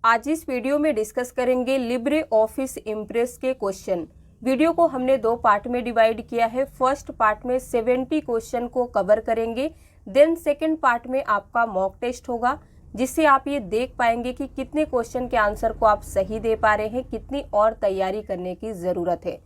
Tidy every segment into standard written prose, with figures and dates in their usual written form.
आज इस वीडियो में डिस्कस करेंगे लिब्रे ऑफिस इम्प्रेस के क्वेश्चन। वीडियो को हमने दो पार्ट में डिवाइड किया है। फर्स्ट पार्ट में 70 क्वेश्चन को कवर करेंगे, देन सेकंड पार्ट में आपका मॉक टेस्ट होगा, जिससे आप ये देख पाएंगे कि कितने क्वेश्चन के आंसर को आप सही दे पा रहे हैं, कितनी और तैयारी करने की ज़रूरत है।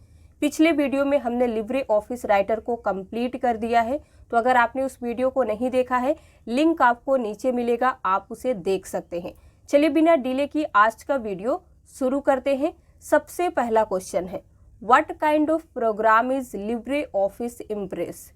पिछले वीडियो में हमने लिब्रे ऑफिस राइटर को कंप्लीट कर दिया है, तो अगर आपने उस वीडियो को नहीं देखा है, लिंक आपको नीचे मिलेगा, आप उसे देख सकते हैं। चलिए बिना डिले की आज का वीडियो शुरू करते हैं। सबसे पहला क्वेश्चन है, what kind of program is Libre office Impress.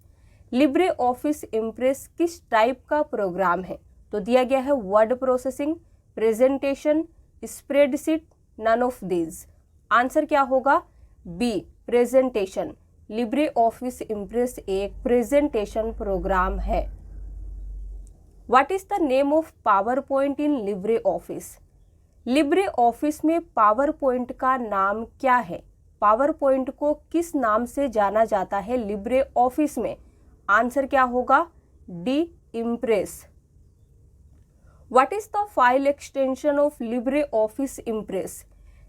Libre office Impress किस टाइप का प्रोग्राम है? तो दिया गया है word processing, presentation, spreadsheet, none of these. Answer क्या होगा? B, presentation. Libre office Impress एक प्रेजेंटेशन प्रोग्राम है। What is the name of PowerPoint in Libre office. Libre office में पावर पॉइंट का नाम क्या है? पावर पॉइंट को किस नाम से जाना जाता है लिब्रे ऑफिस में? आंसर क्या होगा? D, impress. What is the file extension of Libre office Impress.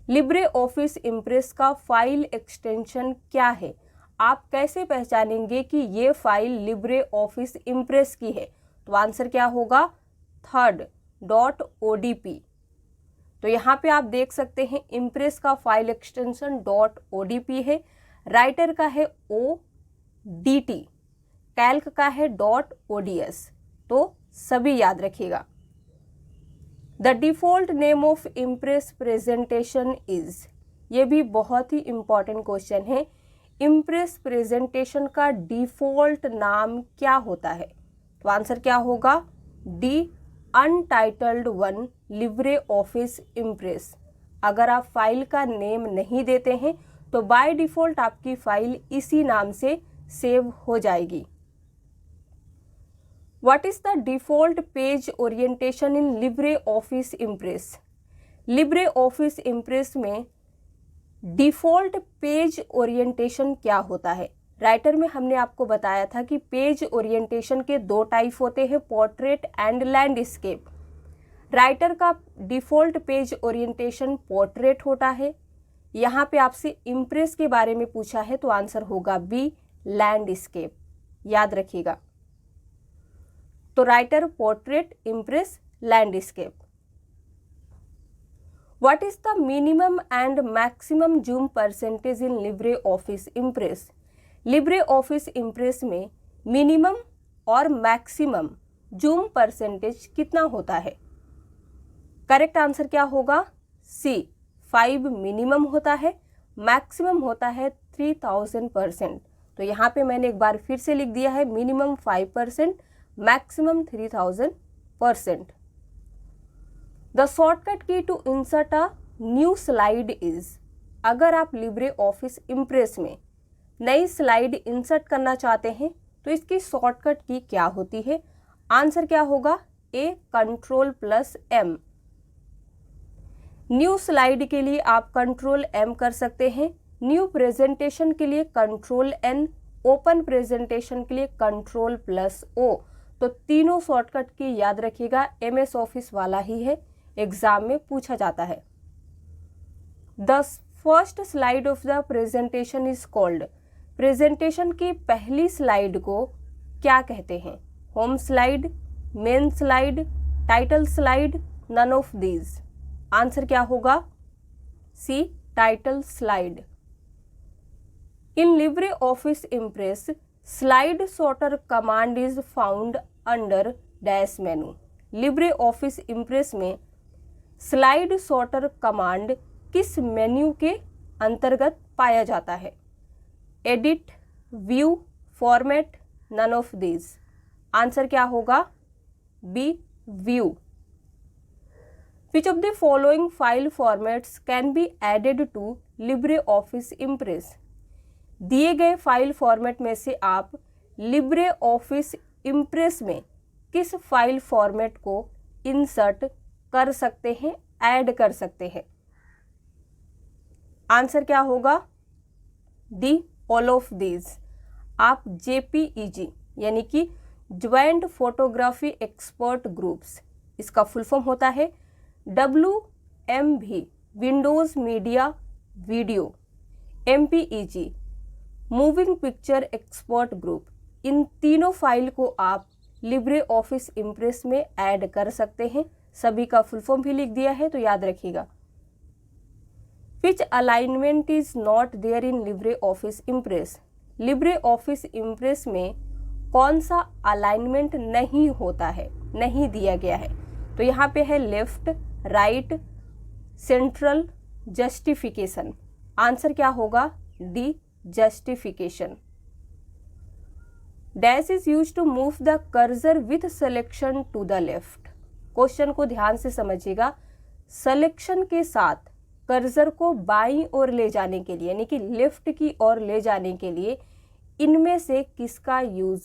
Libre office impress का फाइल एक्सटेंशन क्या है? आप कैसे पहचानेंगे कि ये फाइल लिब्रे ऑफिस इम्प्रेस की है? तो आंसर क्या होगा? Third, .odp। तो यहाँ पे आप देख सकते हैं इम्प्रेस का फाइल एक्सटेंशन .odp है, राइटर का है ODT, कैल्क का है .ods। तो सभी याद रखिएगा। The default name of impress presentation is. ये भी बहुत ही इंपॉर्टेंट क्वेश्चन है। इम्प्रेस प्रेजेंटेशन का डिफॉल्ट नाम क्या होता है? तो आंसर क्या होगा? D, untitled one Libre office impress. अगर आप फाइल का नेम नहीं देते हैं तो बाय डिफॉल्ट आपकी फाइल इसी नाम से सेव हो जाएगी। What is the default page orientation in LibreOffice Impress? LibreOffice Impress में डिफ़ॉल्ट पेज ओरिएंटेशन क्या होता है? राइटर में हमने आपको बताया था कि पेज ओरिएंटेशन के दो टाइप होते हैं, पोर्ट्रेट एंड लैंडस्केप। राइटर का डिफ़ॉल्ट पेज ओरिएंटेशन पोर्ट्रेट होता है। यहाँ पे आपसे इम्प्रेस के बारे में पूछा है तो आंसर होगा बी, लैंडस्केप। याद रखिएगा। तो writer portrait, impress, landscape. What is the minimum and maximum zoom percentage in Libre office Impress. Libre office Impress में मिनिमम और मैक्सिमम जूम परसेंटेज कितना होता है? करेक्ट आंसर क्या होगा? सी, 5 मिनिमम होता है, मैक्सिमम होता है 3000%। तो यहाँ पे मैंने एक बार फिर से लिख दिया है, minimum 5%, maximum 3000%। The shortcut key to insert a new slide is. अगर आप लिब्रे ऑफिस इम्प्रेस में नई स्लाइड इंसर्ट करना चाहते हैं तो इसकी शॉर्टकट की क्या होती है? आंसर क्या होगा? ए, Ctrl+M। न्यू स्लाइड के लिए आप Ctrl+M कर सकते हैं, न्यू प्रेजेंटेशन के लिए Ctrl+N, ओपन प्रेजेंटेशन के लिए Ctrl+O। तो तीनों शॉर्टकट की याद रखिएगा, MS ऑफिस वाला ही है, एग्जाम में पूछा जाता है। The first slide of the presentation is called. Presentation की पहली स्लाइड को क्या कहते हैं? Home slide, main slide, title slide, none of these. Answer क्या होगा? C, title slide. In Libre office Impress slide sorter command is found under dash menu. Libre office Impress में slide sorter command किस menu के अंतर्गत पाया जाता है? Edit, view, format, none of these. Answer क्या होगा? B, view. Which of the following file formats can be added to Libre office Impress. दिए गए फाइल फॉर्मेट में से आप लिब्रे ऑफिस इम्प्रेस में किस फाइल फॉर्मेट को इंसर्ट कर सकते हैं, ऐड कर सकते हैं? आंसर क्या होगा? D, all of these. आप JPEG यानी कि ज्वाइंट फोटोग्राफी एक्सपर्ट ग्रुप्स, इसका फुल फॉर्म होता है MV Windows Media Video, MPEG moving picture export group, इन तीनों फाइल को आप लिब्रे ऑफिस इम्प्रेस में ऐड कर सकते हैं। सभी का फुल फॉर्म भी लिख दिया है तो याद रखिएगा। Which alignment is not there in Libre office Impress, Libre office Impress में कौन सा अलाइनमेंट नहीं होता है, नहीं दिया गया है? तो यहाँ पे है left, right, central, justification. Answer क्या होगा? D, justification. Dash is use to move the cursor with selection to the left. Question को ध्यान से समझिएगा। सिलेक्शन के साथ कर्सर को बाईं ओर ले जाने के लिए, यानी कि लेफ्ट की ओर ले जाने के लिए इनमें से किसका यूज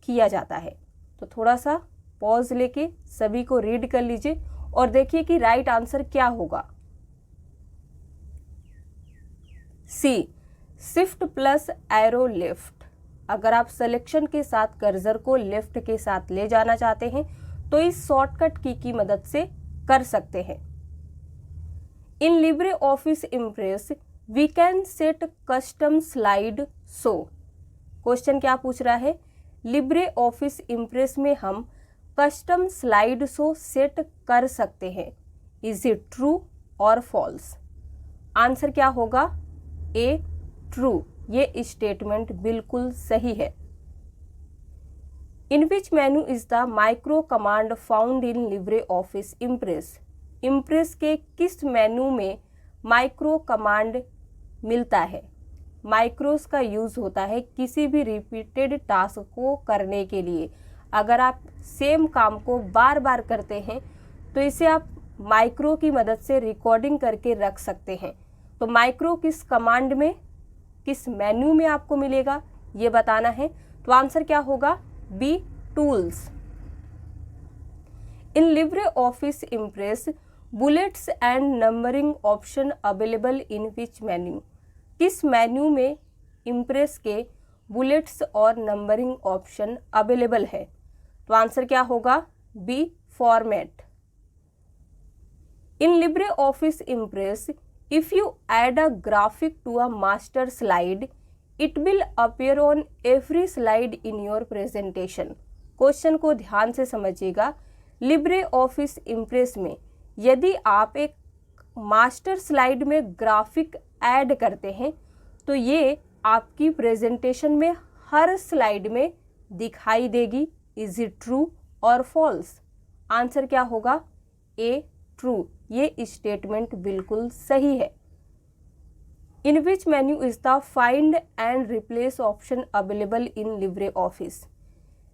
किया जाता है? तो थोड़ा सा पॉज लेके सभी को रीड कर लीजिए और देखिए कि राइट आंसर क्या होगा। सी, शिफ्ट प्लस एरो लेफ्ट। अगर आप सिलेक्शन के साथ कर्सर को लेफ्ट के साथ ले जाना चाहते हैं तो इस शॉर्टकट की मदद से कर सकते हैं। In Libre office Impress we can set custom slide show. Question क्या पूछ रहा है? लिब्रे ऑफिस इम्प्रेस में हम कस्टम स्लाइड शो सेट कर सकते हैं। इज इट ट्रू और फॉल्स? आंसर क्या होगा? A, true. ये स्टेटमेंट बिल्कुल सही है। In which menu is the micro command found in Libre office Impress? Impress के किस मेन्यू में माइक्रो कमांड मिलता है? माइक्रोस का यूज होता है किसी भी रिपीटेड टास्क को करने के लिए। अगर आप सेम काम को बार बार करते हैं तो इसे आप माइक्रो की मदद से रिकॉर्डिंग करके रख सकते हैं। तो माइक्रो किस कमांड में, किस मेन्यू में आपको मिलेगा ये बताना है। तो आंसर क्या होगा? B, tools. In Libre office Impress bullets and numbering option available in which menu? किस मेन्यू में इम्प्रेस के बुलेट्स और नंबरिंग ऑप्शन अवेलेबल है? तो आंसर क्या होगा? B, format. In Libre office Impress if you add a graphic to a master slide, it will appear on every slide in your presentation. Question को ध्यान से समझिएगा। लिब्रे ऑफिस इम्प्रेस में यदि आप एक मास्टर स्लाइड में ग्राफिक ऐड करते हैं तो ये आपकी प्रेजेंटेशन में हर स्लाइड में दिखाई देगी। इज इट ट्रू और फॉल्स? आंसर क्या होगा? A, true. ये स्टेटमेंट बिल्कुल सही है। In which menu is the find and replace option available in Libre office?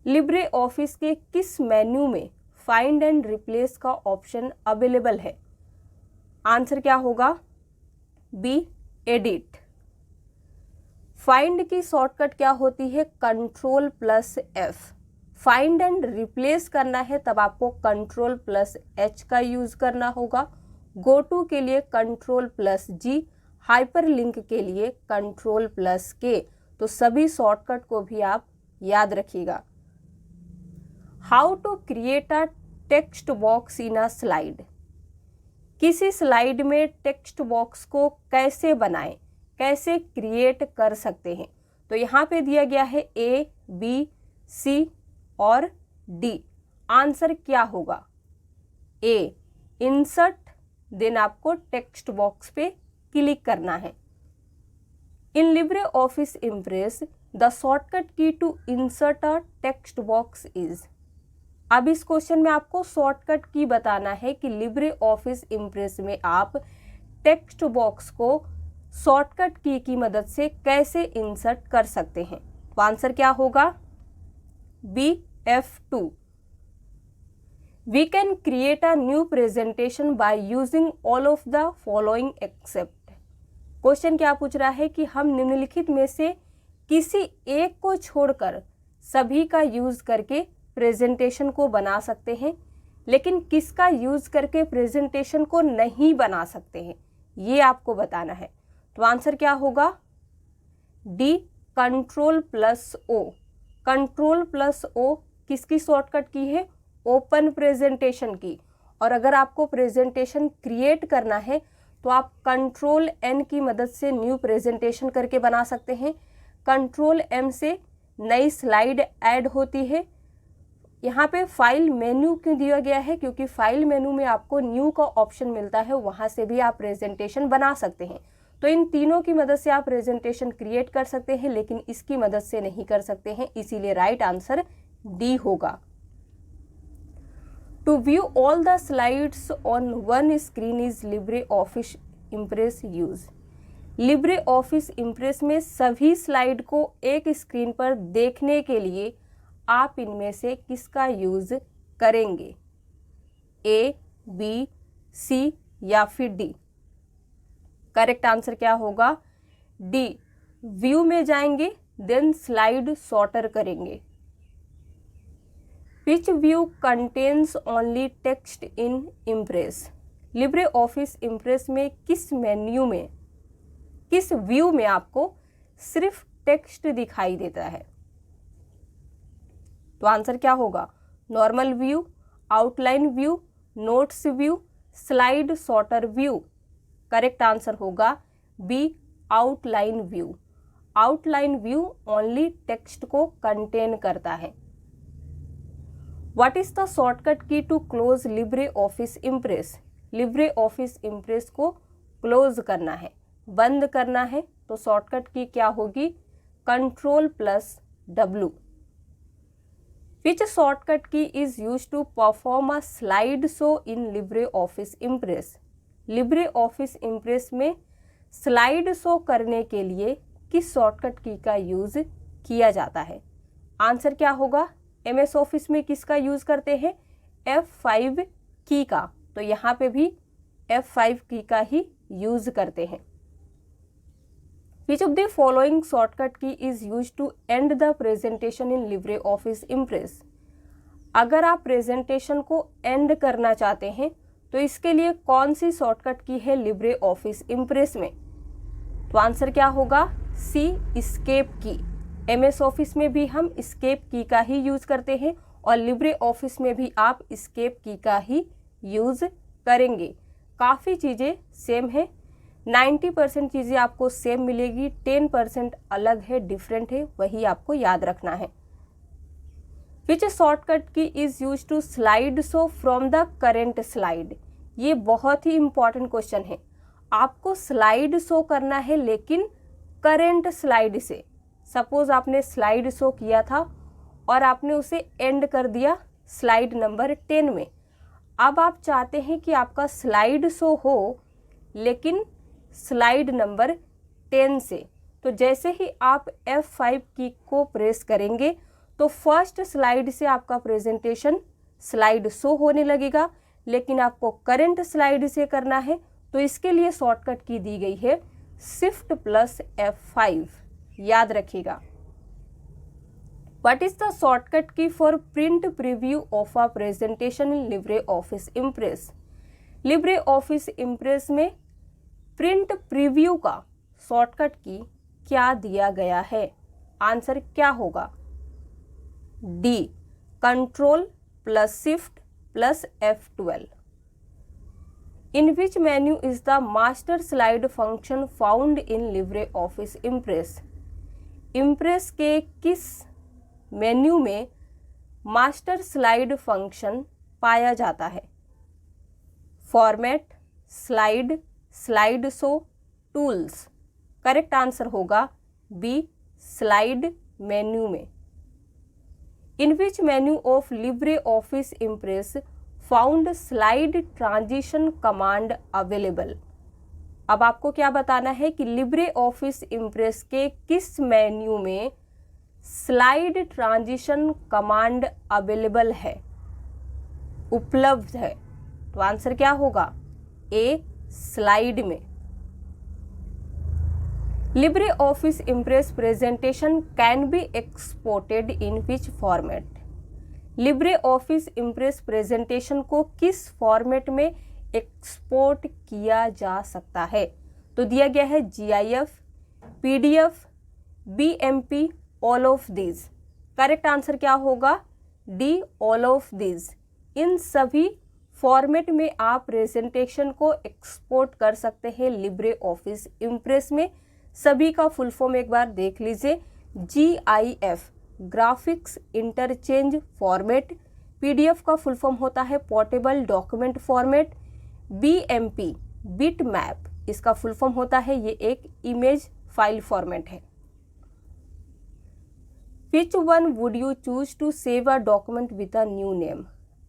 Libre office के किस मेन्यू में फाइंड एंड रिप्लेस का ऑप्शन अवेलेबल है? आंसर क्या होगा? B, edit. फाइंड की शॉर्टकट क्या होती है? Control plus F. Find and replace करना है तब आपको कंट्रोल प्लस एच का यूज करना होगा। गो टू के लिए कंट्रोल प्लस जी, हाइपर लिंक के लिए कंट्रोल प्लस के। तो सभी शॉर्टकट को भी आप याद रखिएगा। How to create a text box in a slide? किसी स्लाइड में टेक्स्ट बॉक्स को कैसे बनाएं, कैसे क्रिएट कर सकते हैं? तो यहाँ पे दिया गया है ए, बी, सी और डी। आंसर क्या होगा? ए, इंसर्ट, देन आपको टेक्स्ट बॉक्स पे क्लिक करना है। In Libre office Impress the shortcut key to insert a text box is? अब इस क्वेश्चन में आपको शॉर्टकट की बताना है कि लिब्रे ऑफिस इम्प्रेस में आप टेक्स्ट बॉक्स को शॉर्टकट की मदद से कैसे इंसर्ट कर सकते हैं। तो आंसर क्या होगा? B, F2। We can create a new presentation by using all of the following except। Question क्या पूछ रहा है कि हम निम्नलिखित में से किसी एक को छोड़कर सभी का यूज करके प्रेजेंटेशन को बना सकते हैं, लेकिन किसका यूज करके प्रेजेंटेशन को नहीं बना सकते हैं ये आपको बताना है। तो आंसर क्या होगा? D, control plus O. Control plus O किसकी शॉर्टकट की है? ओपन प्रेजेंटेशन की। और अगर आपको प्रेजेंटेशन क्रिएट करना है तो आप कंट्रोल N की मदद से न्यू प्रेजेंटेशन करके बना सकते हैं। कंट्रोल M से नई स्लाइड ऐड होती है। यहाँ पे फाइल मेन्यू क्यों दिया गया है, क्योंकि फाइल मेन्यू में आपको न्यू का ऑप्शन मिलता है, वहाँ से भी आप प्रेजेंटेशन बना सकते हैं। तो इन तीनों की मदद से आप प्रेजेंटेशन क्रिएट कर सकते हैं, लेकिन इसकी मदद से नहीं कर सकते हैं, इसीलिए राइट आंसर डी होगा। To view all the slides on one screen is Libre office Impress use. Libre office Impress में सभी स्लाइड को एक स्क्रीन पर देखने के लिए आप इनमें से किसका यूज करेंगे? ए, बी, सी या फिर डी? करेक्ट आंसर क्या होगा? डी। व्यू में जाएंगे देन स्लाइड सॉर्टर करेंगे। Which view contains only text in Impress. Libre office Impress में किस मेन्यू में, किस व्यू में आपको सिर्फ टेक्स्ट दिखाई देता है? तो आंसर क्या होगा? Normal view, outline view, notes view, slide sorter view. Correct answer होगा B, outline view. Outline view only text को कंटेन करता है। What is the shortcut key to close Libre office Impress. Libre office Impress को close करना है, बंद करना है, तो शॉर्टकट की क्या होगी? Ctrl+W। Which shortcut key is used to perform a slide show in LibreOffice Impress? LibreOffice Impress में स्लाइड शो करने के लिए किस शॉर्टकट की का यूज किया जाता है? आंसर क्या होगा? MS ऑफिस में किसका यूज करते हैं? F5 की का, तो यहाँ पे भी F5 की का ही यूज करते हैं। Which of the following shortcut key is used to end the presentation in LibreOffice Impress? अगर आप प्रेजेंटेशन को एंड करना चाहते हैं तो इसके लिए कौन सी शॉर्टकट की है LibreOffice Impress में? तो आंसर क्या होगा? सी, एस्केप की। MS ऑफिस में भी हम एस्केप की का ही यूज करते हैं और LibreOffice में भी आप एस्केप की का ही यूज करेंगे। काफ़ी चीज़ें सेम है, 90% चीज़ें आपको सेम मिलेगी, 10% अलग है, डिफरेंट है, वही आपको याद रखना है। Which shortcut key is use to slide show from the current slide. ये बहुत ही इंपॉर्टेंट क्वेश्चन है। आपको स्लाइड शो करना है लेकिन करेंट स्लाइड से। सपोज आपने स्लाइड शो किया था और आपने उसे एंड कर दिया स्लाइड नंबर 10 में। अब आप चाहते हैं कि आपका स्लाइड शो हो लेकिन स्लाइड नंबर 10 से। तो जैसे ही आप F5 की को प्रेस करेंगे तो फर्स्ट स्लाइड से आपका प्रेजेंटेशन स्लाइड शो होने लगेगा, लेकिन आपको करंट स्लाइड से करना है तो इसके लिए शॉर्टकट की दी गई है Shift+F5। याद रखिएगा। What is the shortcut key for print preview of a presentation in LibreOffice Impress? LibreOffice Impress में प्रिंट प्रीव्यू का शॉर्टकट की क्या दिया गया है? आंसर क्या होगा? D, Ctrl+Shift+F12। In which menu is the master slide function found in LibreOffice Impress? Impress के किस मेन्यू में मास्टर स्लाइड फंक्शन पाया जाता है? Format, slide, slide show, tools. Correct answer होगा बी, स्लाइड मेन्यू में। In which menu of LibreOffice Impress found slide transition command available. अब आपको क्या बताना है कि LibreOffice Impress के किस मेन्यू में स्लाइड ट्रांजिशन कमांड अवेलेबल है, उपलब्ध है? तो आंसर क्या होगा? ए, स्लाइड में। LibreOffice Impress presentation can be exported in which format? LibreOffice Impress presentation को किस फॉर्मेट में एक्सपोर्ट किया जा सकता है? तो दिया गया है GIF, PDF, BMP, all of these. Correct answer क्या होगा? D, all of these. इन सभी फॉर्मेट में आप प्रेजेंटेशन को एक्सपोर्ट कर सकते हैं लिब्रे ऑफिस इम्प्रेस में। सभी का फुल फॉर्म एक बार देख लीजिए। GIF graphics interchange format. PDF का फुल फॉर्म होता है portable document format. BMP bit map इसका फुल फॉर्म होता है, ये एक इमेज फाइल फॉर्मेट है। Which one would you choose to save a document with a new name?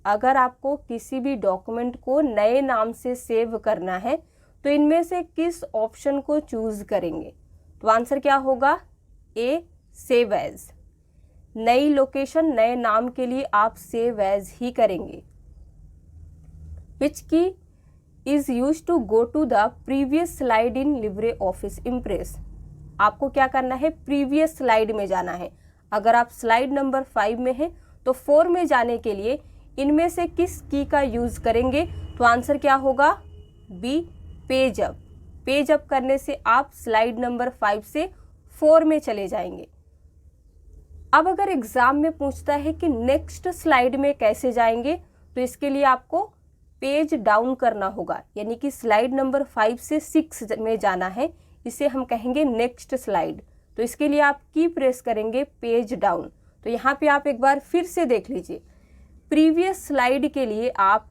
अगर आपको किसी भी डॉक्यूमेंट को नए नाम से सेव करना है तो इनमें से किस ऑप्शन को चूज करेंगे? तो आंसर क्या होगा? A save as. नई लोकेशन नए नाम के लिए आप सेव एज ही करेंगे। Which key is used to go to the previous slide in LibreOffice Impress? आपको क्या करना है? प्रीवियस स्लाइड में जाना है। अगर आप स्लाइड नंबर 5 में हैं तो 4 में जाने के लिए इनमें से किस की का यूज करेंगे? तो आंसर क्या होगा? B page up. Page up करने से आप स्लाइड नंबर 5 से 4 में चले जाएंगे। अब अगर एग्जाम में पूछता है कि नेक्स्ट स्लाइड में कैसे जाएंगे, तो इसके लिए आपको पेज डाउन करना होगा, यानी कि स्लाइड नंबर 5 से 6 में जाना है, इसे हम कहेंगे नेक्स्ट स्लाइड। तो इसके लिए आप की प्रेस करेंगे पेज डाउन। तो यहाँ पे आप एक बार फिर से देख लीजिए, प्रीवियस स्लाइड के लिए आप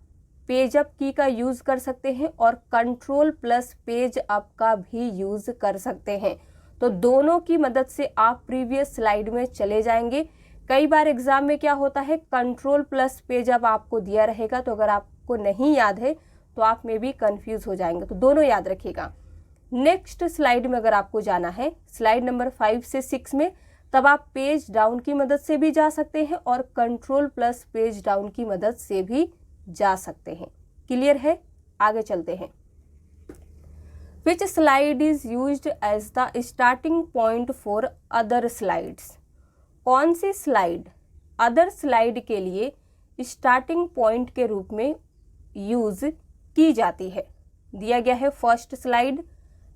पेज अप की का यूज कर सकते हैं और कंट्रोल प्लस पेज अप का भी यूज कर सकते हैं। तो दोनों की मदद से आप प्रीवियस स्लाइड में चले जाएंगे। कई बार एग्जाम में क्या होता है, कंट्रोल प्लस पेज अप आपको दिया रहेगा, तो अगर आपको नहीं याद है तो आप में भी कंफ्यूज हो जाएंगे। तो दोनों याद रखिएगा। नेक्स्ट स्लाइड में अगर आपको जाना है स्लाइड नंबर 5 से 6 में, तब आप पेज डाउन की मदद से भी जा सकते हैं और कंट्रोल प्लस पेज डाउन की मदद से भी जा सकते हैं। क्लियर है? आगे चलते हैं। Which slide is used as the starting point for other slides? कौन सी स्लाइड अदर स्लाइड के लिए स्टार्टिंग पॉइंट के रूप में यूज की जाती है? दिया गया है first slide,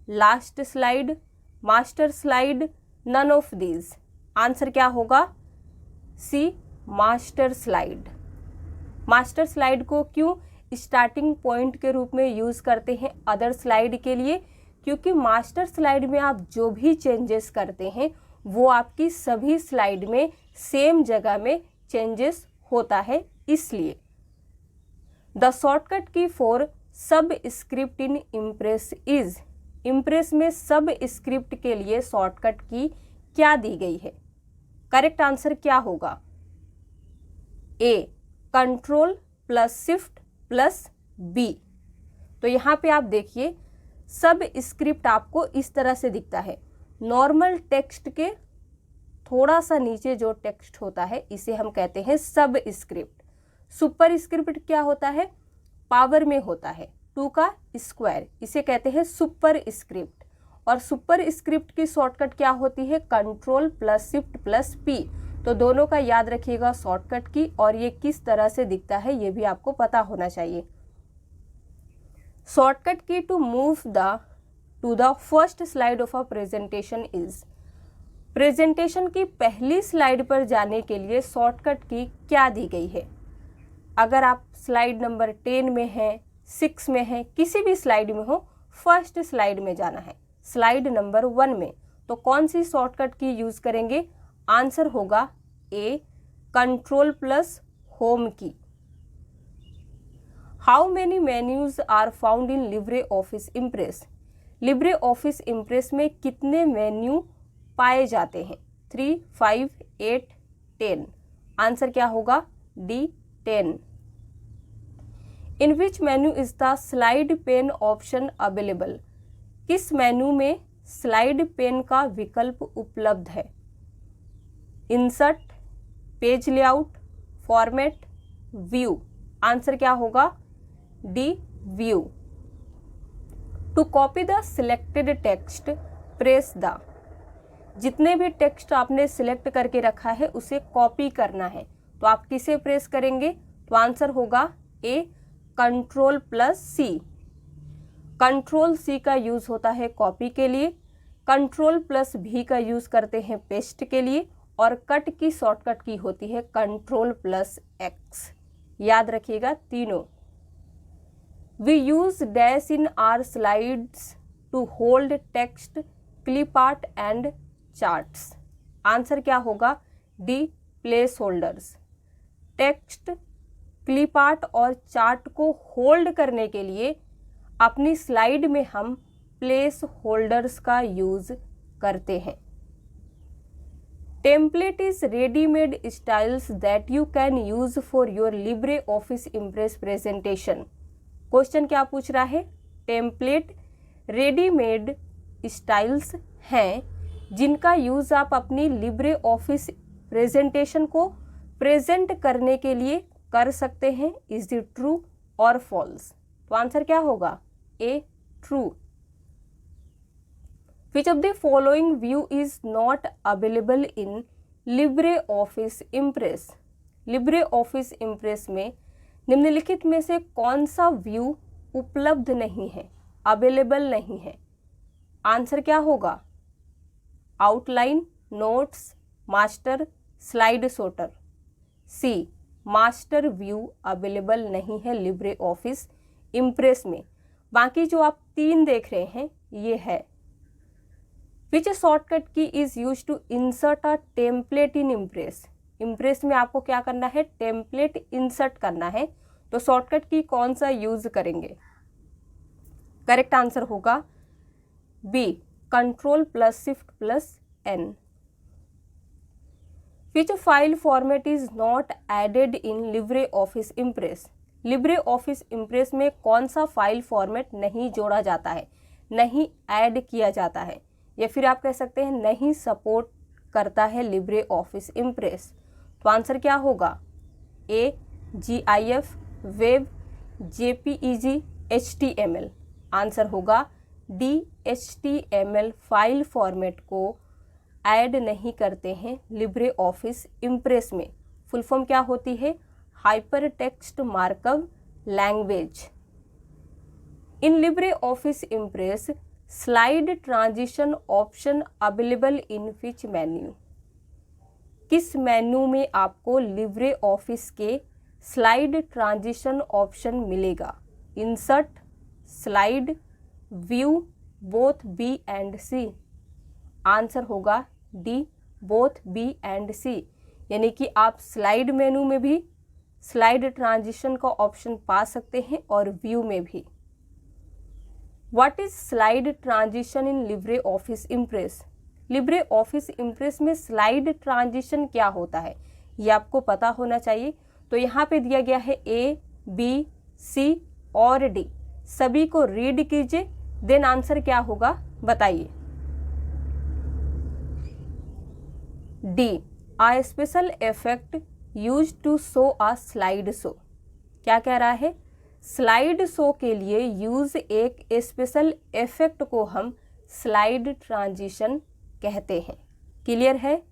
last slide, master slide, none of these. Answer क्या होगा? C master slide. Master slide को क्यों स्टार्टिंग पॉइंट के रूप में यूज करते हैं अदर स्लाइड के लिए? क्योंकि मास्टर स्लाइड में आप जो भी चेंजेस करते हैं वो आपकी सभी स्लाइड में सेम जगह में चेंजेस होता है, इसलिए। द शॉर्टकट की फॉर सब script in impress is. Impress में सब स्क्रिप्ट के लिए शॉर्टकट की क्या दी गई है? करेक्ट आंसर क्या होगा? A control plus shift plus B। तो यहाँ पे आप देखिए सब स्क्रिप्ट आपको इस तरह से दिखता है। नॉर्मल टेक्स्ट के थोड़ा सा नीचे जो टेक्स्ट होता है इसे हम कहते हैं सब स्क्रिप्ट। सुपर स्क्रिप्ट क्या होता है? पावर में होता है 2 का स्क्वायर, इसे कहते हैं सुपर स्क्रिप्ट। और सुपर स्क्रिप्ट की शॉर्टकट क्या होती है? Control plus shift plus P। तो दोनों का याद रखिएगा शॉर्टकट की, और ये किस तरह से दिखता है ये भी आपको पता होना चाहिए। Shortcut key to move to the first slide of a presentation is. Presentation की पहली स्लाइड पर जाने के लिए शॉर्टकट की क्या दी गई है? अगर आप स्लाइड नंबर 10 में हैं, 6 में हैं, किसी भी स्लाइड में हो, फर्स्ट स्लाइड में जाना है स्लाइड नंबर 1 में, तो कौन सी शॉर्टकट की यूज करेंगे? आंसर होगा A control plus home key. How many menus are found in Libre office Impress? Libre office Impress में कितने मेन्यू पाए जाते हैं? 3, 5, 8, 10। आंसर क्या होगा? D 10। In which menu is the slide pane option available? किस मेन्यू में स्लाइड पेन का विकल्प उपलब्ध है? Insert, page layout, format, view. Answer क्या होगा? D view. To copy the selected text press the. जितने भी टेक्स्ट आपने सिलेक्ट करके रखा है उसे कॉपी करना है, तो आप किसे प्रेस करेंगे? तो आंसर होगा A control plus C। Control C का यूज होता है कॉपी के लिए, कंट्रोल प्लस V का यूज करते हैं पेस्ट के लिए, और कट की शॉर्टकट की होती है कंट्रोल प्लस X। याद रखिएगा तीनों। We use dash in our slides to hold text, clip art and charts. Answer क्या होगा? D, placeholders. Text, clip art और चार्ट को होल्ड करने के लिए अपनी स्लाइड में हम प्लेस होल्डर्स का यूज करते हैं। Template is readymade styles that you can use for your Libre office Impress presentation. Question क्या पूछ रहा है? टेम्पलेट रेडीमेड स्टाइल्स हैं जिनका यूज आप अपनी लिब्रे ऑफिस प्रेजेंटेशन को प्रेजेंट करने के लिए कर सकते हैं। इज इट ट्रू और फॉल्स? तो आंसर क्या होगा? A, true. Which of the following view is not available in Libre office Impress? Libre office Impress में निम्नलिखित में से कौन सा व्यू उपलब्ध नहीं है, अवेलेबल नहीं है? आंसर क्या होगा? Outline, notes, master, slide sorter. C, master view available नहीं है लिब्रे ऑफिस इम्प्रेस में। बाकी जो आप 3 देख रहे हैं ये है। Which shortcut key is use to insert a template in Impress? Impress में आपको क्या करना है? टेम्पलेट इंसर्ट करना है। तो शॉर्टकट की कौन सा यूज करेंगे? करेक्ट आंसर होगा B, Ctrl+Shift+N। Which file format is not added in LibreOffice Impress? LibreOffice Impress में कौन सा फाइल फॉर्मेट नहीं जोड़ा जाता है, नहीं ऐड किया जाता है, या फिर आप कह सकते हैं नहीं सपोर्ट करता है LibreOffice Impress? तो आंसर क्या होगा? A, GIF, web, JPEG, HTML। Answer होगा डी, HTML फाइल फॉर्मेट को ऐड नहीं करते हैं लिब्रे ऑफिस इम्प्रेस में। फुल फॉर्म क्या होती है? Hyper text markup language. In Libre office Impress slide transition option available in which menu? किस मेन्यू में आपको लिब्रे ऑफिस के स्लाइड ट्रांजिशन ऑप्शन मिलेगा? Insert, slide, view, both B and C. Answer होगा D, both B and C. यानी कि आप slide मेनू में भी स्लाइड ट्रांजिशन का ऑप्शन पा सकते हैं और व्यू में भी। What is slide transition in Libre office Impress? Libre office Impress में स्लाइड ट्रांजिशन क्या होता है ये आपको पता होना चाहिए। तो यहाँ पे दिया गया है ए, बी, सी और डी। सभी को रीड कीजिए, देन आंसर क्या होगा बताइए। D, a special effect use to show a slide show. क्या कह रहा है? स्लाइड शो के लिए यूज एक स्पेशल इफेक्ट को हम स्लाइड ट्रांजिशन कहते हैं। क्लियर है?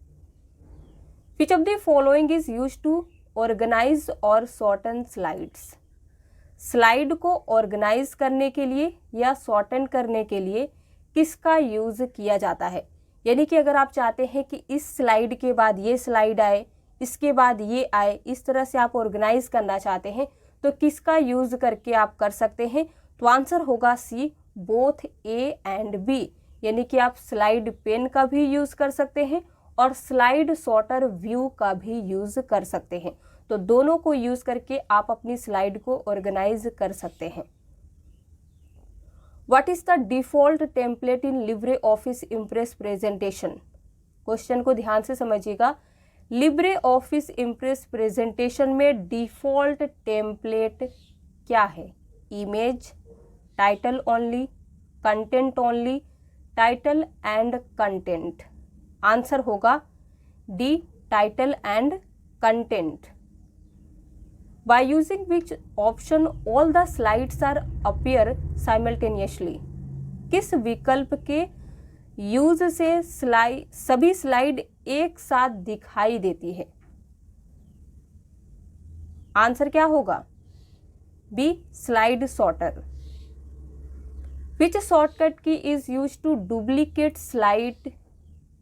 Which of the following is use to organize और शॉर्टन स्लाइड्स? स्लाइड को ऑर्गेनाइज करने के लिए या शॉर्टन करने के लिए किसका यूज किया जाता है? यानी कि अगर आप चाहते हैं कि इस स्लाइड के बाद ये स्लाइड आए, इसके बाद ये आए, इस तरह से आप ऑर्गेनाइज करना चाहते हैं तो किसका यूज करके आप कर सकते हैं? तो आंसर होगा सी, बोथ ए एंड बी। यानी कि आप स्लाइड पेन का भी यूज कर सकते हैं और स्लाइड सॉर्टर व्यू का भी यूज कर सकते हैं। तो दोनों को यूज करके आप अपनी स्लाइड को ऑर्गेनाइज कर सकते हैं। What is the default template in Libre office Impress presentation? Question को ध्यान से समझिएगा। लिब्रे ऑफिस इम्प्रेस प्रेजेंटेशन में डिफॉल्ट टेम्पलेट क्या है? Image, title only, content only, title and content. Answer होगा D, title and content. By using which option all the slides are appear simultaneously? किस विकल्प के यूज से सभी स्लाइड एक साथ दिखाई देती है? आंसर क्या होगा? B, slide sorter. Which shortcut key is use to duplicate slide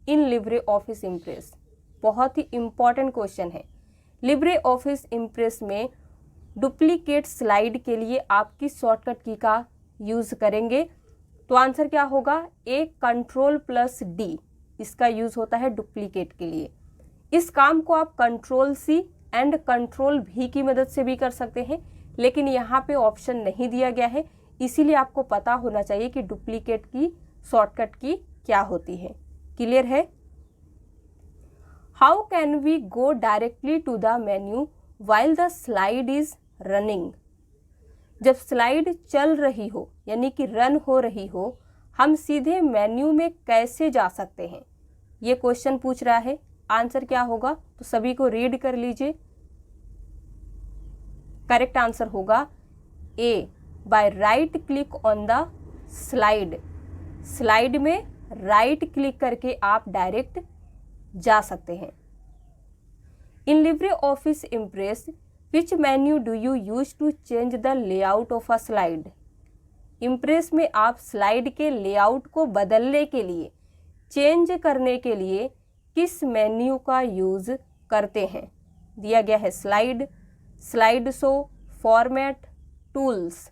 in Libre office Impress? बहुत ही इंपॉर्टेंट क्वेश्चन है। लिब्रे ऑफिस इम्प्रेस में डुप्लीकेट स्लाइड के लिए आप किस शॉर्टकट की का यूज़ करेंगे? तो आंसर क्या होगा? ए Ctrl+D इसका यूज़ होता है डुप्लीकेट के लिए। इस काम को आप Ctrl+C एंड Ctrl+V की मदद से भी कर सकते हैं, लेकिन यहाँ पे ऑप्शन नहीं दिया गया है, इसीलिए आपको पता होना चाहिए कि डुप्लीकेट की शॉर्टकट की क्या होती है। क्लियर है? How can we go directly to the menu while the slide is running? जब स्लाइड चल रही हो यानी कि रन हो रही हो, हम सीधे मेन्यू में कैसे जा सकते हैं? ये क्वेश्चन पूछ रहा है। आंसर क्या होगा? तो सभी को रीड कर लीजिए। करेक्ट आंसर होगा A, by right click on the slide. Slide में राइट क्लिक करके आप डायरेक्ट जा सकते हैं। In Libre office Impress which menu do you use to change the layout of a slide? Impress में आप स्लाइड के लेआउट को बदलने के लिए, चेंज करने के लिए किस मेन्यू का यूज करते हैं? दिया गया है slide, slide show, format, tools.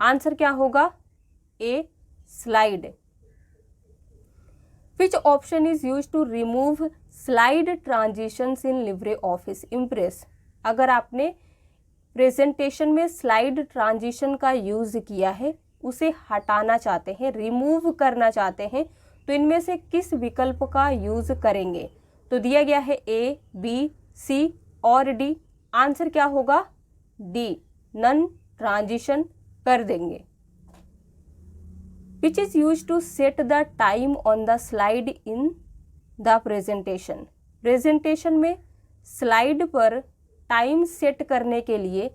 Answer क्या होगा? ए, slide. Which option is used to remove slide transitions in LibreOffice Impress? अगर आपने प्रेजेंटेशन में स्लाइड ट्रांजिशन का यूज़ किया है, उसे हटाना चाहते हैं, रिमूव करना चाहते हैं, तो इनमें से किस विकल्प का यूज़ करेंगे? तो दिया गया है ए, बी, सी और डी। आंसर क्या होगा? डी, नन ट्रांजिशन कर देंगे। Which is used to set the time on the slide in the presentation? Presentation में स्लाइड पर टाइम सेट करने के लिए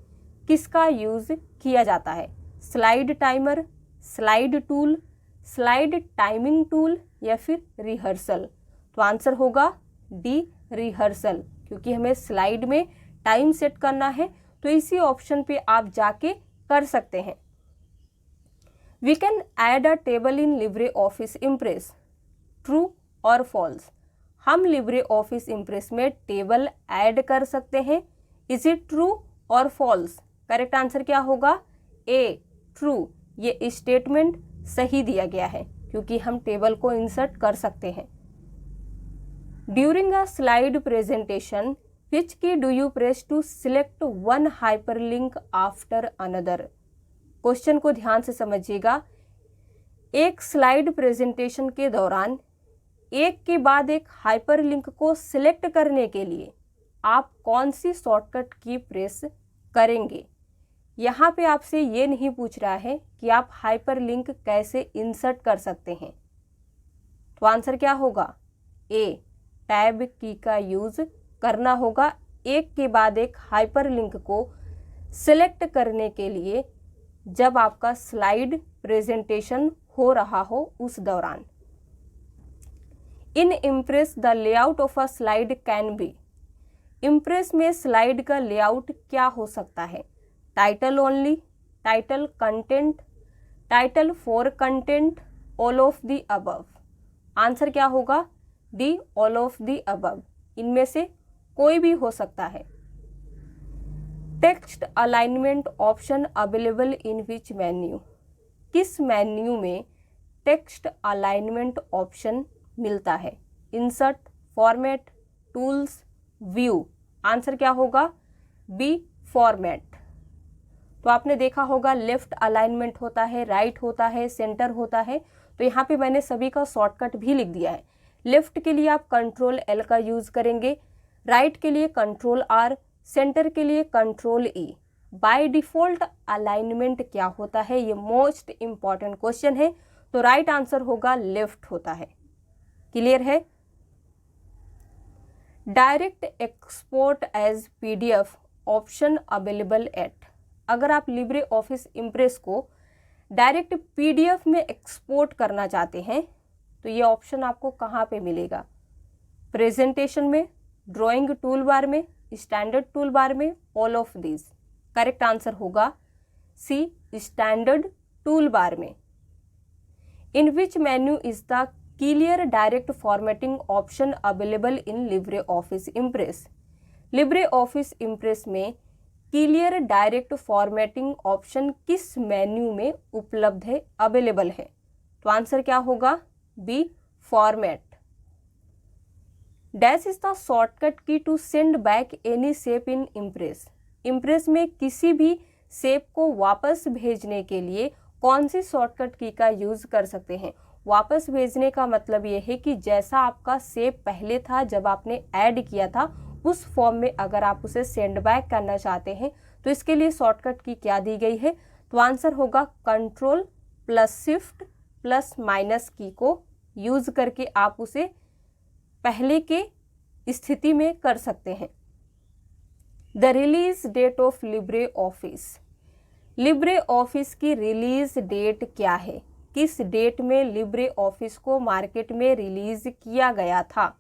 किसका यूज़ किया जाता है? Slide timer, slide tool, slide timing tool या फिर रिहर्सल? तो आंसर होगा डी, रिहर्सल, क्योंकि हमें स्लाइड में टाइम सेट करना है, तो इसी ऑप्शन पे आप जाके कर सकते हैं। We can add a table in LibreOffice Impress. True और false? हम LibreOffice Impress में टेबल ऐड कर सकते हैं। Is it true और false? करेक्ट आंसर क्या होगा? ए, true। ये स्टेटमेंट सही दिया गया है, क्योंकि हम टेबल को इंसर्ट कर सकते हैं। During a slide presentation, which key do you press to select one hyperlink after another? Question को ध्यान से समझिएगा। एक स्लाइड प्रेजेंटेशन के दौरान एक के बाद एक हाइपरलिंक को सिलेक्ट करने के लिए आप कौन सी शॉर्टकट की प्रेस करेंगे? यहाँ पे आपसे ये नहीं पूछ रहा है कि आप हाइपरलिंक कैसे इंसर्ट कर सकते हैं। तो आंसर क्या होगा? ए, टैब की का यूज़ करना होगा एक के बाद एक हाइपरलिंक को सिलेक्ट करने के लिए, जब आपका स्लाइड प्रेजेंटेशन हो रहा हो उस दौरान। In Impress the layout of a slide can be? Impress में स्लाइड का लेआउट क्या हो सकता है? Title only, title content, title for content, all of the above? Answer क्या होगा? D, all of the above. इनमें से कोई भी हो सकता है। Text alignment option available in which menu? किस मेन्यू में टेक्स्ट अलाइनमेंट ऑप्शन मिलता है? Insert, format, tools, view? Answer क्या होगा? B, format. तो आपने देखा होगा लेफ्ट अलाइनमेंट होता है, राइट होता है, सेंटर होता है, तो यहाँ पे मैंने सभी का शॉर्टकट भी लिख दिया है। लेफ्ट के लिए आप Ctrl+L का यूज़ करेंगे, राइट के लिए Ctrl+R, सेंटर के लिए Ctrl+E। बाय डिफ़ॉल्ट अलाइनमेंट क्या होता है? ये मोस्ट इम्पॉर्टेंट क्वेश्चन है, तो राइट आंसर होगा लेफ्ट होता है। क्लियर है? Direct export as PDF option available at? अगर आप लिब्रे ऑफिस इम्प्रेस को डायरेक्ट PDF में एक्सपोर्ट करना चाहते हैं, तो ये ऑप्शन आपको कहाँ पे मिलेगा? प्रेजेंटेशन में, ड्राइंग टूल बार में, स्टैंडर्ड टूल बार में, all of these? Correct answer होगा सी, स्टैंडर्ड टूल बार में। In which menu is the clear direct formatting option available in Libre office Impress? Libre office Impress में clear direct formatting option किस menu में उपलब्ध है, available है? तो answer क्या होगा? B, format. Dash is the shortcut key to send back any shape in Impress. Impress में किसी भी शेप को वापस भेजने के लिए कौन सी शॉर्टकट की का यूज कर सकते हैं? वापस भेजने का मतलब ये है कि जैसा आपका शेप पहले था जब आपने ऐड किया था उस फॉर्म में अगर आप उसे सेंड बैक करना चाहते हैं तो इसके लिए शॉर्टकट की क्या दी गई है? तो आंसर होगा control plus shift plus minus की को यूज करके आप उसे पहले के स्थिति में कर सकते हैं। The release date of Libre office. Libre office की रिलीज डेट क्या है? किस डेट में लिब्रे ऑफिस को मार्केट में रिलीज किया गया था?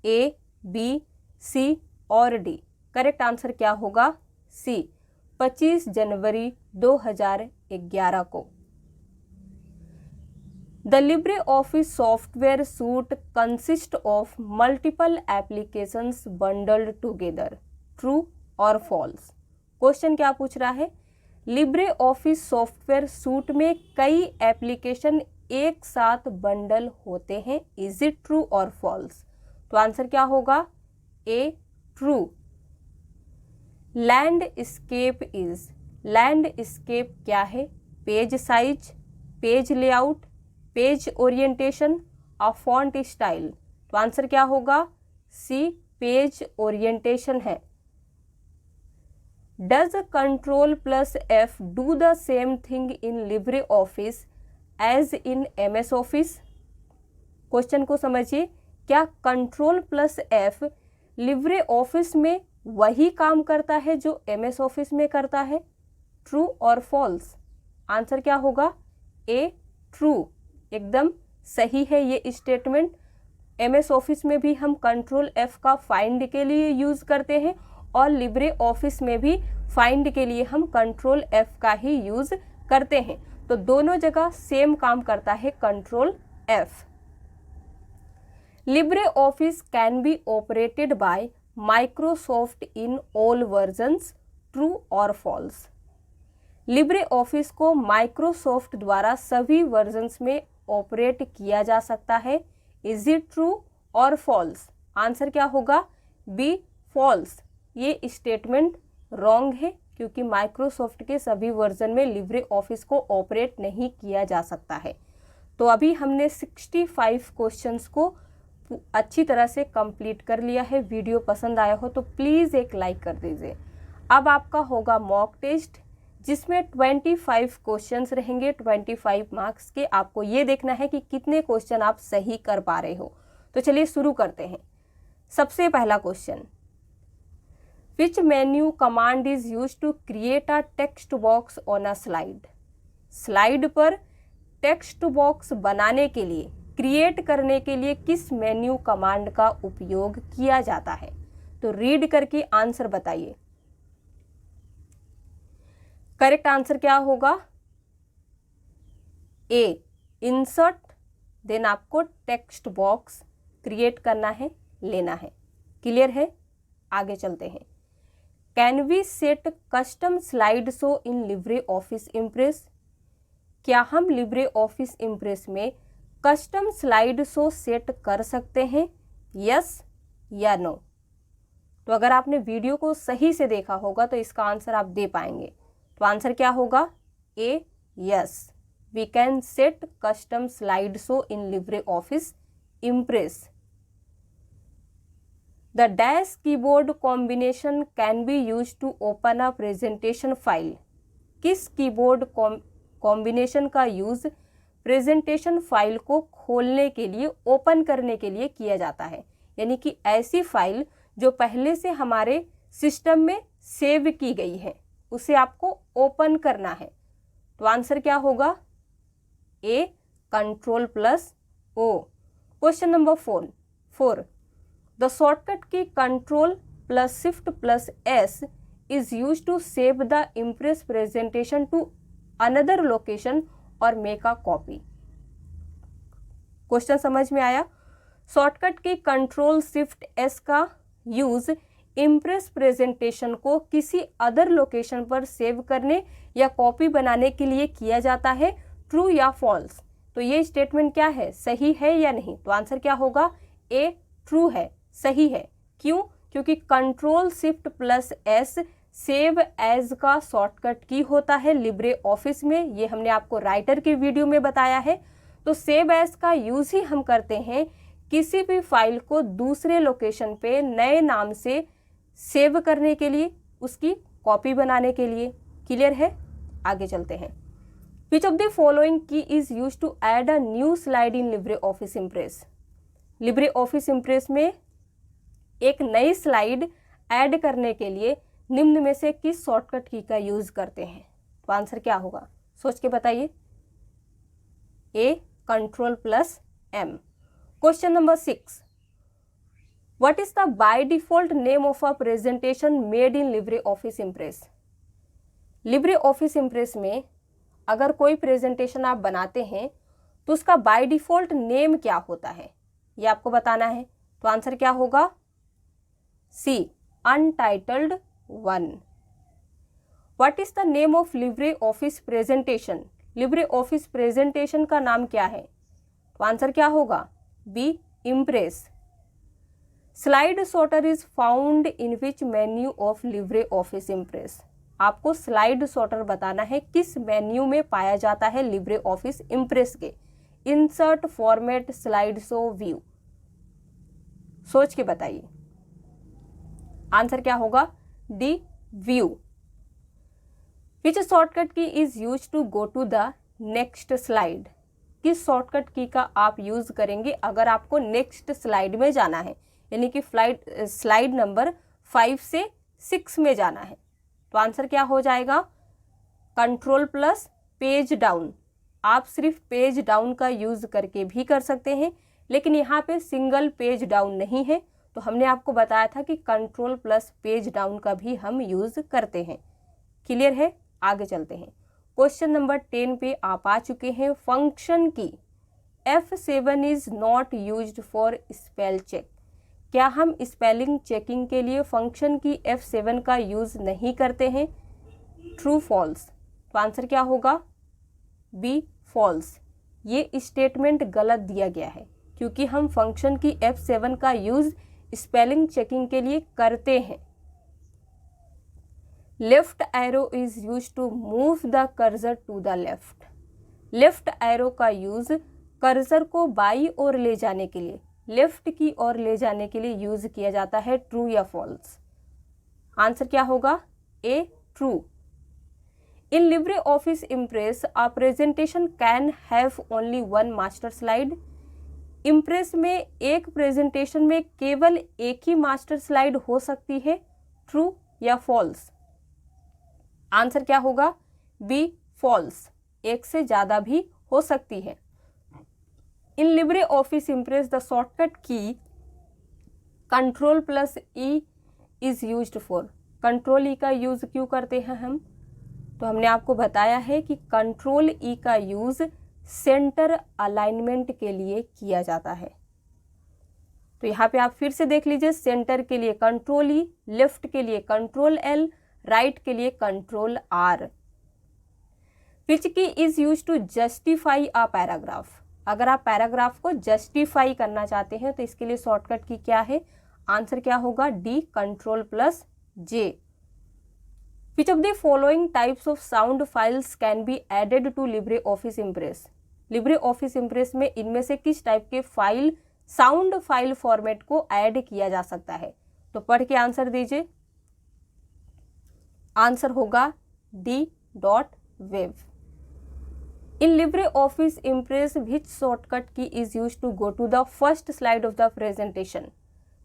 ए, बी, सी और डी। करेक्ट आंसर क्या होगा? सी, 25 जनवरी 2011 को। The Libre office software suit consist of multiple applications bundled together. True और फॉल्स? क्वेश्चन क्या पूछ रहा है? लिब्रे ऑफिस सॉफ्टवेयर सूट में कई एप्लीकेशन एक साथ बंडल होते हैं। इज इट ट्रू और फॉल्स? तो आंसर क्या होगा? A, true. Landscape is, landscape क्या है? Page size, page layout, page orientation और फॉन्ट स्टाइल। तो आंसर क्या होगा? सी, पेज ओरिएंटेशन है। Does control plus F do the same thing in Libre office as in MS office? Question को समझिए। क्या control plus F Libre office में वही काम करता है जो MS ऑफिस में करता है? ट्रू और फॉल्स? आंसर क्या होगा? A, true. एकदम सही है ये स्टेटमेंट। MS ऑफिस में भी हम कंट्रोल F का फाइंड के लिए यूज करते हैं और लिब्रे ऑफिस में भी फाइंड के लिए हम कंट्रोल F का ही यूज करते हैं। तो दोनों जगह सेम काम करता है control F। LibreOffice can be operated by Microsoft in all versions. True और फॉल्स? लिब्रे ऑफिस को माइक्रोसॉफ्ट द्वारा सभी वर्जन्स में ऑपरेट किया जा सकता है। इज इट ट्रू और फॉल्स? आंसर क्या होगा? B, false. ये स्टेटमेंट रॉन्ग है क्योंकि माइक्रोसॉफ्ट के सभी वर्जन में लिब्रे ऑफिस को ऑपरेट नहीं किया जा सकता है। तो अभी हमने 65 क्वेश्चंस को अच्छी तरह से कंप्लीट कर लिया है। वीडियो पसंद आया हो तो प्लीज़ एक लाइक कर दीजिए। अब आपका होगा मॉक टेस्ट जिसमें 25 क्वेश्चंस रहेंगे, 25 मार्क्स के। आपको ये देखना है कि कितने क्वेश्चन आप सही कर पा रहे हो। तो चलिए शुरू करते हैं। सबसे पहला question, which menu command is use to create a text box on a slide? Slide पर टेक्स्ट बॉक्स बनाने के लिए, क्रिएट करने के लिए किस मेन्यू कमांड का उपयोग किया जाता है? तो रीड करके आंसर बताइए। करेक्ट आंसर क्या होगा? A, insert. देन आपको टेक्स्ट बॉक्स क्रिएट करना है, लेना है। क्लियर है? आगे चलते हैं। Can we set custom slide show in Libre office Impress? क्या हम लिब्रे ऑफिस इम्प्रेस में कस्टम स्लाइड शो सेट कर सकते हैं? यस या नो? तो अगर आपने वीडियो को सही से देखा होगा तो इसका आंसर आप दे पाएंगे। तो आंसर क्या होगा? A, yes, we can set custom slide show in Libre office Impress. The dash keyboard combination can be use to open a presentation file? किस कीबोर्ड कॉम्बिनेशन का यूज प्रेजेंटेशन फाइल को खोलने के लिए, ओपन करने के लिए किया जाता है? यानी कि ऐसी फाइल जो पहले से हमारे सिस्टम में सेव की गई है उसे आपको ओपन करना है। तो आंसर क्या होगा? A, control plus O. Question number 4, the shortcut key control plus shift plus S is use to save the Impress presentation to another location और मेक अ कॉपी। क्वेश्चन समझ में आया? Shortcut key control shift S का use Impress presentation को किसी other location पर save करने या कॉपी बनाने के लिए किया जाता है, ट्रू या फॉल्स। तो ये स्टेटमेंट क्या है, सही है या नहीं? तो आंसर क्या होगा, ए ट्रू है, सही है। क्यों? क्योंकि control shift plus S save as का शॉर्टकट की होता है लिब्रे ऑफिस में, ये हमने आपको राइटर के वीडियो में बताया है। तो सेव एज का यूज ही हम करते हैं किसी भी फाइल को दूसरे लोकेशन पे नए नाम से सेव करने के लिए, उसकी कॉपी बनाने के लिए। क्लियर है? आगे चलते हैं। Which of the following key is use to add a new slide in Libre office Impress? Libre office Impress में एक नई स्लाइड ऐड करने के लिए निम्न में से किस शॉर्टकट की का यूज करते हैं? तो आंसर क्या होगा, सोच के बताइए। A control plus M. Question number 6, what is the by default name of a presentation made in Libre office Impress? Libre office Impress में अगर कोई प्रेजेंटेशन आप बनाते हैं तो उसका बाय डिफॉल्ट नेम क्या होता है, ये आपको बताना है। तो आंसर क्या होगा, C untitled 1। What is the name of Libre Office presentation? Libre Office presentation का नाम क्या है? तो आंसर क्या होगा, B Impress. Slide sorter is found in which menu of Libre office Impress? आपको स्लाइड सॉर्टर बताना है किस मेन्यू में पाया जाता है लिब्रे ऑफिस इम्प्रेस के। Insert, format, slide show, view. सोच के बताइए, आंसर क्या होगा, D view. Which shortcut key is use to go to the next slide? किस शॉर्टकट की का आप यूज करेंगे अगर आपको नेक्स्ट स्लाइड में जाना है, यानी कि स्लाइड नंबर 5 से 6 में जाना है? तो आंसर क्या हो जाएगा, कंट्रोल प्लस पेज डाउन। आप सिर्फ पेज डाउन का यूज करके भी कर सकते हैं, लेकिन यहाँ पे सिंगल पेज डाउन नहीं है, तो हमने आपको बताया था कि कंट्रोल प्लस पेज डाउन का भी हम यूज करते हैं। क्लियर है? आगे चलते हैं। क्वेश्चन नंबर 10 पे आप आ चुके हैं। Function key F7 is not used for spell check? क्या हम स्पेलिंग चेकिंग के लिए फंक्शन की F7 का यूज नहीं करते हैं? True false? तो आंसर क्या होगा, बी फॉल्स। ये स्टेटमेंट गलत दिया गया है क्योंकि हम फंक्शन की F7 का यूज स्पेलिंग चेकिंग के लिए करते हैं। Left arrow is use to move the cursor to the left? Left arrow का यूज कर्सर को बाई ओर ले जाने के लिए, लेफ्ट की ओर ले जाने के लिए यूज किया जाता है। ट्रू या फॉल्स? आंसर क्या होगा, A true. In Libre office Impress a presentation can have only 1 master slide? Impress में एक प्रेजेंटेशन में केवल एक ही मास्टर स्लाइड हो सकती है, ट्रू या फॉल्स? आंसर क्या होगा, बी फॉल्स। एक से ज्यादा भी हो सकती है। In Libre office Impress the shortcut key control plus E is used for? Control E का यूज क्यों करते हैं हम? तो हमने आपको बताया है कि कंट्रोल ई का यूज सेंटर अलाइनमेंट के लिए किया जाता है। तो यहाँ पे आप फिर से देख लीजिए, सेंटर के लिए कंट्रोल ई, लेफ्ट के लिए कंट्रोल एल, राइट के लिए control R. Which key is use to justify a paragraph? अगर आप पैराग्राफ को जस्टिफाई करना चाहते हैं तो इसके लिए शॉर्टकट की क्या है? आंसर क्या होगा, D control plus J. Which of the following types of sound files can be added to Libre office Impress? Libre office Impress में इनमें से किस टाइप के फाइल साउंड फाइल फॉर्मेट को ऐड किया जा सकता है? तो पढ़ के आंसर दीजिए। आंसर होगा D dot wave. In Libre office Impress which shortcut key is use to go to the first slide of the presentation?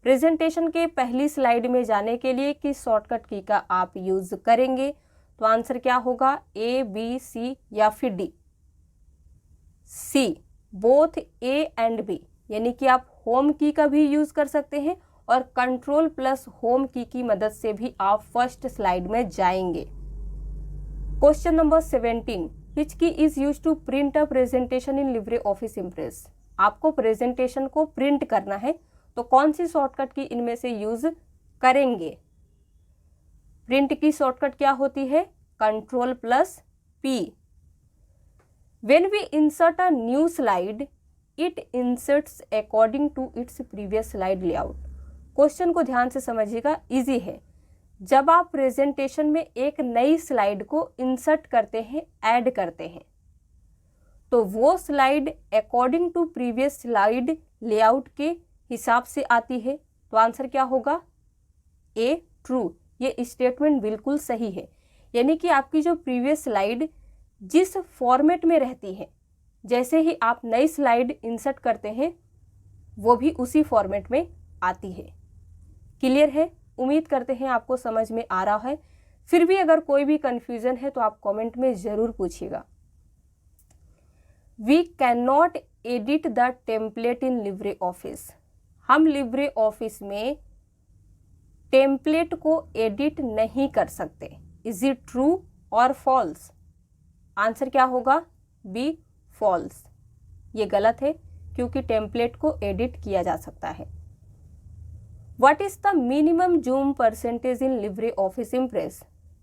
Presentation के पहली स्लाइड में जाने के लिए किस शॉर्टकट की का आप यूज करेंगे? तो आंसर क्या होगा, ए बी सी या फिर D? C, both A and B, यानी कि आप होम की का भी यूज कर सकते हैं और कंट्रोल प्लस होम की मदद से भी आप फर्स्ट स्लाइड में जाएंगे। Question number 17, which key is use to print a presentation in Libre office Impress? आपको प्रेजेंटेशन को प्रिंट करना है तो कौन सी शॉर्टकट की इनमें से यूज करेंगे? प्रिंट की शॉर्टकट क्या होती है? Ctrl+P। When we insert a new slide, it inserts according to its previous slide layout। Question को ध्यान से समझिएगा, इजी है। जब आप प्रेजेंटेशन में एक नई स्लाइड को इंसर्ट करते हैं, ऐड करते हैं, तो वो slide according to previous slide layout के हिसाब से आती है। तो आंसर क्या होगा? A, true. ये स्टेटमेंट बिल्कुल सही है। यानी कि आपकी जो प्रीवियस स्लाइड जिस फॉर्मेट में रहती है, जैसे ही आप नई स्लाइड इंसर्ट करते हैं, वो भी उसी फॉर्मेट में आती है। क्लियर है? उम्मीद करते हैं आपको समझ में आ रहा है। फिर भी अगर कोई भी कंफ्यूजन है तो आप कमेंट में ज़रूर पूछिएगा। We can not edit the template in Libre office. हम लिब्रे ऑफिस में टेम्पलेट को एडिट नहीं कर सकते। इज इट ट्रू और फॉल्स? आंसर क्या होगा? B, false. ये गलत है क्योंकि टेम्पलेट को एडिट किया जा सकता है। What is the minimum zoom percentage in Libre office impress?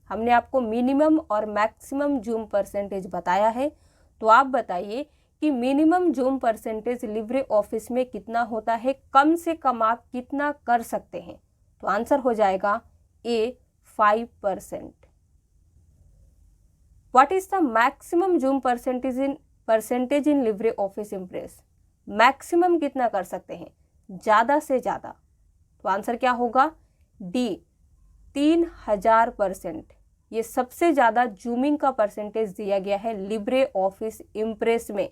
हमने आपको मिनिमम और मैक्सिमम जूम परसेंटेज बताया है, तो आप बताइए कि minimum zoom percentage Libre office में कितना होता है? कम से कम आप कितना कर सकते हैं? तो आंसर हो जाएगा ए, 5%। What is the maximum zoom percentage in Libre office impress? Maximum कितना कर सकते हैं? ज़्यादा से ज़्यादा। तो आंसर क्या होगा? डी, 3000%। ये सबसे ज़्यादा जूमिंग का परसेंटेज दिया गया है लिब्रे ऑफिस इम्प्रेस में।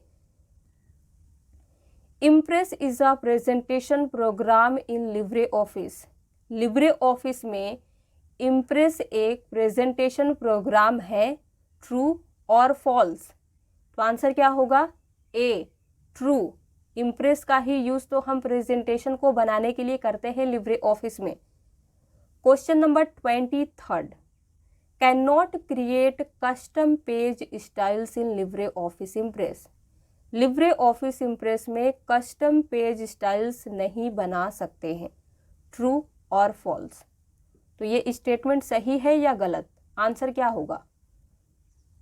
Impress is a presentation programme in Libre office. Libre office में इम्प्रेस एक प्रेजेंटेशन प्रोग्राम है। ट्रू और फॉल्स? तो आंसर क्या होगा? A, true. इम्प्रेस का ही यूज तो हम प्रेजेंटेशन को बनाने के लिए करते हैं लिब्रे ऑफिस में। Question number 23, can not create custom page styles in Libre office Impress. Libre office Impress में कस्टम पेज स्टाइल्स नहीं बना सकते हैं। ट्रू और फॉल्स? तो ये स्टेटमेंट सही है या गलत? आंसर क्या होगा?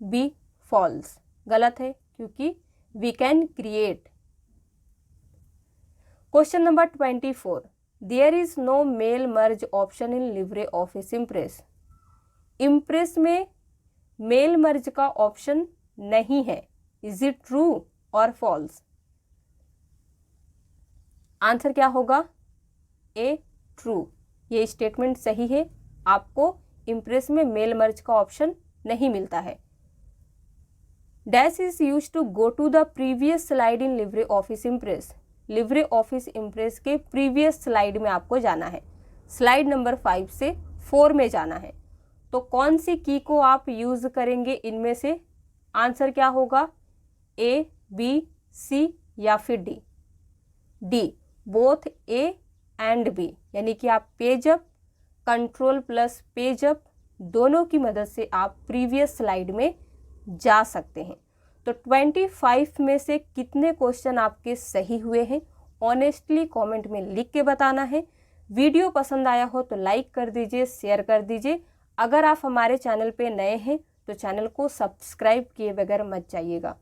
B, false. गलत है क्योंकि we can create. Question number 24, there is no mail merge option in Libre office Impress. Impress में मेल मर्ज का ऑप्शन नहीं है। इज इट ट्रू और फॉल्स? आंसर क्या होगा? A, true. ये स्टेटमेंट सही है। आपको इम्प्रेस में मेल मर्ज का ऑप्शन नहीं मिलता है। Dash is use to go to the previous slide in Libre office Impress. Libre office Impress के प्रीवियस स्लाइड में आपको जाना है। स्लाइड नंबर 5 से 4 में जाना है। तो कौन सी की को आप यूज करेंगे इनमें से? आंसर क्या होगा? ए, बी, सी या फिर D? D, both A and B. यानी कि आप पेज अप, Ctrl+पेज अप, दोनों की मदद से आप प्रीवियस स्लाइड में जा सकते हैं। तो 25 में से कितने क्वेश्चन आपके सही हुए हैं? ऑनेस्टली कमेंट में लिख के बताना है। वीडियो पसंद आया हो तो लाइक कर दीजिए, शेयर कर दीजिए। अगर आप हमारे चैनल पे नए हैं तो चैनल को सब्सक्राइब किए बगैर मत जाइएगा।